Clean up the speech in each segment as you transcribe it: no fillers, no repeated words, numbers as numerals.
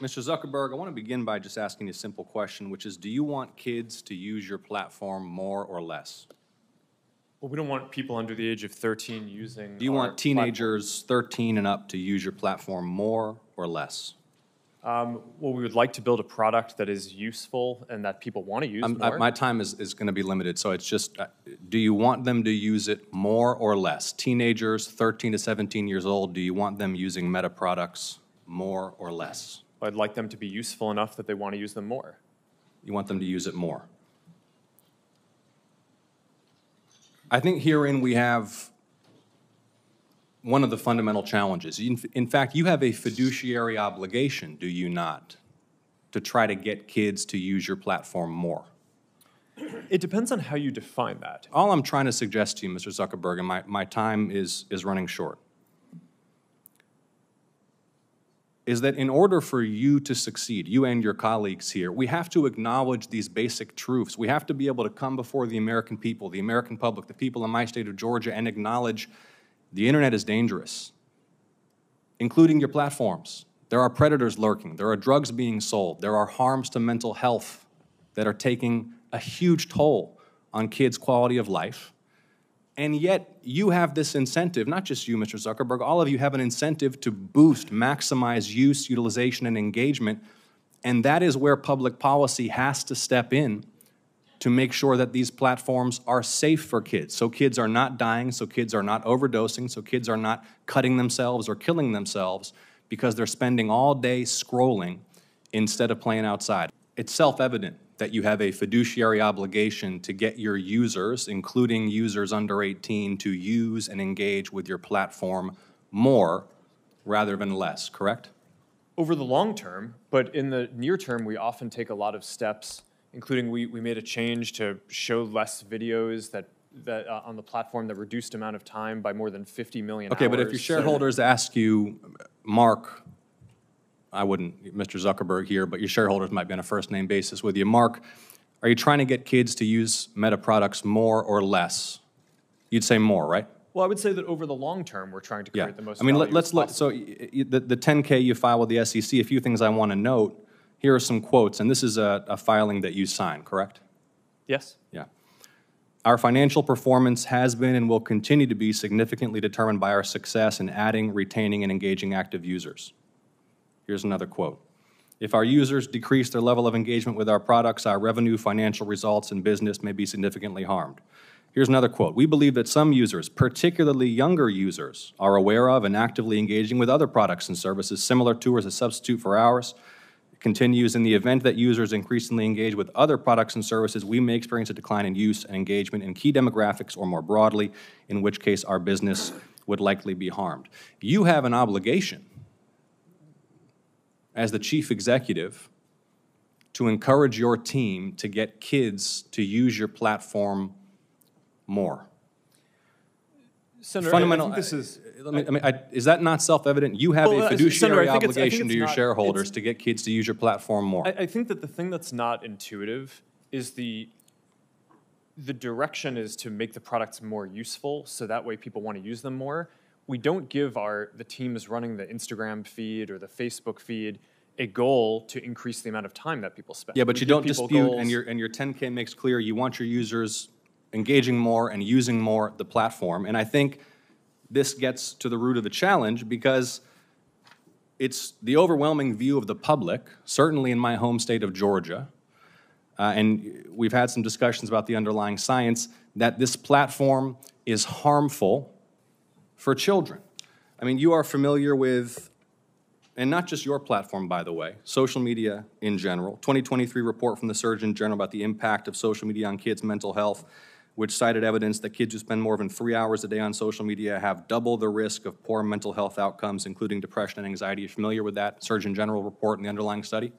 Mr. Zuckerberg, I want to begin by just asking you a simple question, which is, do you want kids to use your platform more or less? Well, we don't want people under the age of 13 using. Do you want teenagers 13 and up to use your platform more or less? Well, we would like to build a product that is useful and that people want to use more. My time is going to be limited, so it's just, do you want them to use it more or less? Teenagers 13 to 17 years old, do you want them using Meta products more or less? I'd like them to be useful enough that they want to use them more. You want them to use it more. I think herein we have one of the fundamental challenges. In fact, you have a fiduciary obligation, do you not, to try to get kids to use your platform more? It depends on how you define that. All I'm trying to suggest to you, Mr. Zuckerberg, and my time is running short, is that in order for you to succeed, you and your colleagues here, we have to acknowledge these basic truths. We have to be able to come before the American people, the American public, the people in my state of Georgia, and acknowledge the internet is dangerous, including your platforms. There are predators lurking. There are drugs being sold. There are harms to mental health that are taking a huge toll on kids' quality of life. And yet, you have this incentive, not just you, Mr. Zuckerberg, all of you have an incentive to boost, maximize use, utilization, and engagement, and that is where public policy has to step in to make sure that these platforms are safe for kids, so kids are not dying, so kids are not overdosing, so kids are not cutting themselves or killing themselves because they're spending all day scrolling instead of playing outside. It's self-evident that you have a fiduciary obligation to get your users, including users under 18, to use and engage with your platform more rather than less, correct? Over the long term, but in the near term, we often take a lot of steps, including we made a change to show less videos that on the platform that reduced amount of time by more than 50 million hours. Okay, but if your shareholders ask you, Mark, I wouldn't, Mr. Zuckerberg here, but your shareholders might be on a first-name basis with you. Mark, are you trying to get kids to use Meta products more or less? You'd say more, right? Well, I would say that over the long term, we're trying to create the most I mean, value let's look. So the 10K you file with the SEC, a few things I want to note. Here are some quotes, and this is a filing that you signed, correct? Yes. Yeah. Our financial performance has been and will continue to be significantly determined by our success in adding, retaining, and engaging active users. Here's another quote. If our users decrease their level of engagement with our products, our revenue, financial results, and business may be significantly harmed. Here's another quote. We believe that some users, particularly younger users, are aware of and actively engaging with other products and services similar to or as a substitute for ours. It continues, in the event that users increasingly engage with other products and services, we may experience a decline in use and engagement in key demographics or more broadly, in which case our business would likely be harmed. You have an obligation as the chief executive to encourage your team to get kids to use your platform more. Senator, Fundamental, I think this is... is that not self-evident? You have a fiduciary Senator, obligation to your shareholders to get kids to use your platform more. I think that the thing that's not intuitive is the direction is to make the products more useful, so that way people want to use them more. We don't give the teams running the Instagram feed or the Facebook feed a goal to increase the amount of time that people spend. Yeah, but you don't dispute, and your 10K makes clear you want your users engaging more and using more the platform. And I think this gets to the root of the challenge because it's the overwhelming view of the public, certainly in my home state of Georgia, and we've had some discussions about the underlying science, that this platform is harmful for children. I mean, you are familiar with, and not just your platform, by the way, social media in general. 2023 report from the Surgeon General about the impact of social media on kids' mental health, which cited evidence that kids who spend more than 3 hours a day on social media have double the risk of poor mental health outcomes, including depression and anxiety. Are you familiar with that Surgeon General report and the underlying study?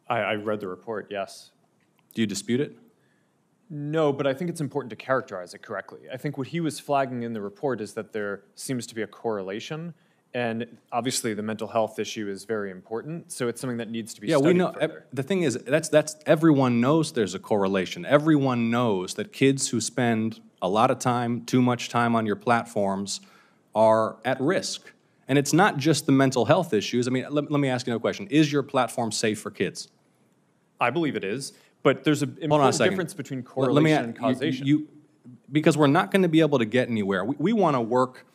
I read the report, yes. Do you dispute it? No, but I think it's important to characterize it correctly. I think what he was flagging in the report is that there seems to be a correlation, and obviously the mental health issue is very important, so it's something that needs to be studied we know. further. The thing is, that's everyone knows there's a correlation. Everyone knows that kids who spend a lot of time, too much time on your platforms are at risk. And it's not just the mental health issues. I mean, let me ask you another question. Is your platform safe for kids? I believe it is, but there's an important difference between correlation and causation. Because we're not going to be able to get anywhere. We want to work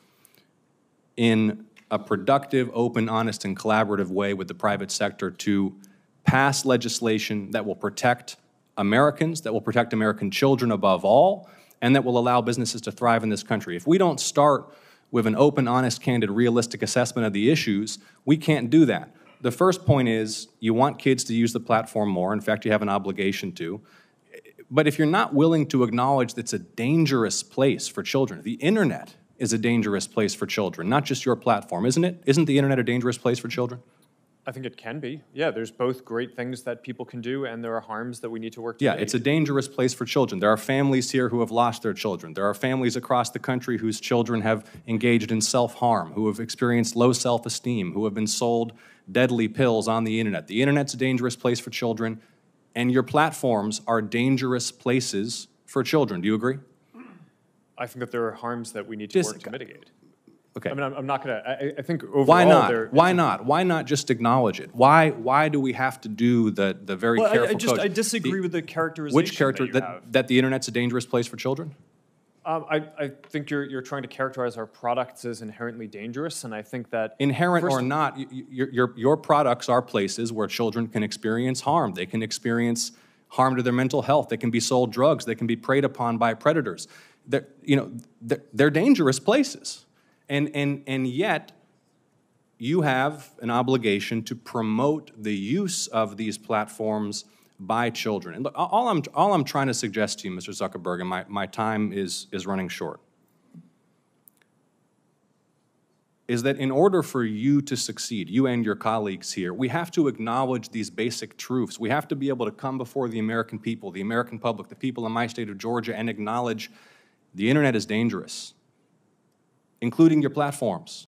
in a productive, open, honest, and collaborative way with the private sector to pass legislation that will protect Americans, that will protect American children above all, and that will allow businesses to thrive in this country. If we don't start with an open, honest, candid, realistic assessment of the issues, we can't do that. The first point is you want kids to use the platform more. In fact, you have an obligation to. But if you're not willing to acknowledge that it's a dangerous place for children, the internet is a dangerous place for children, not just your platform, isn't it? Isn't the internet a dangerous place for children? I think it can be. Yeah, there's both great things that people can do, and there are harms that we need to work to Yeah, mitigate. it's a dangerous place for children. There are families here who have lost their children. There are families across the country whose children have engaged in self-harm, who have experienced low self-esteem, who have been sold deadly pills on the internet. The internet's a dangerous place for children, and your platforms are dangerous places for children. Do you agree? I think that there are harms that we need to work to mitigate. Okay. I mean, I'm not going to, I think overall... Why not? Why not? Why not just acknowledge it? Why do we have to do the very careful code? I disagree with the characterization Which character, that you have. that the internet's a dangerous place for children? I think you're trying to characterize our products as inherently dangerous, and I think that... Inherent or not, your products are places where children can experience harm. They can experience harm to their mental health. They can be sold drugs. They can be preyed upon by predators. They're dangerous places. And yet, you have an obligation to promote the use of these platforms by children. And look, all I'm trying to suggest to you, Mr. Zuckerberg, and my time is running short, is that in order for you to succeed, you and your colleagues here, we have to acknowledge these basic truths. We have to be able to come before the American people, the American public, the people in my state of Georgia, and acknowledge the internet is dangerous, including your platforms.